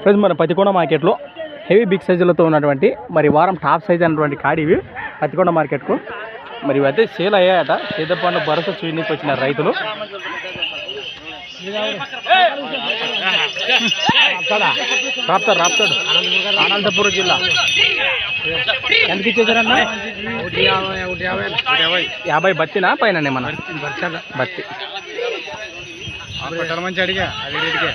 Friends మన పతికొండ మార్కెట్లో heavy big సైజులతో ఉన్నటువంటి మరి వారం టాప్ సైజ్ అన్నటువంటి కాడి ఇవి పతికొండ మార్కెట్కు. మరి ఇవైతే సేల్ అయ్యాయట. సీతపండు భరోసా చూడడానికి వచ్చిన రైతులు. రాప్తాడు అనంతపురం జిల్లా. ఎంత ఇచ్చేసారన్న? 50 బత్తినా పైన మన బత్తి మంచి అడిగా అది రేటుకే.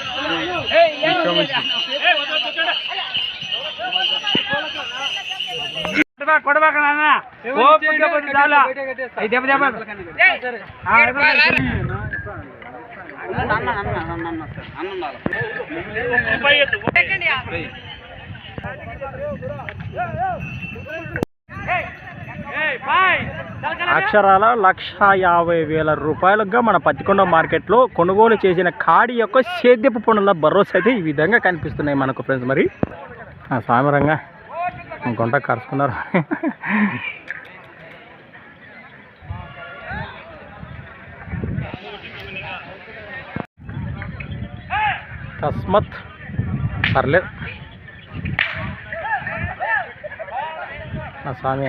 అక్షరాల 1,50,000 రూపాయలుగా మన పత్తికొండ మార్కెట్లో కొనుగోలు చేసిన కాడి యొక్క సేద్యపు పనుల భరోసా అయితే ఈ విధంగా కనిపిస్తున్నాయి మనకు ఫ్రెండ్స్. మరి సామరంగా కొంట కరుచుకున్నారు. తస్మత్ పర్లేదు స్వామి.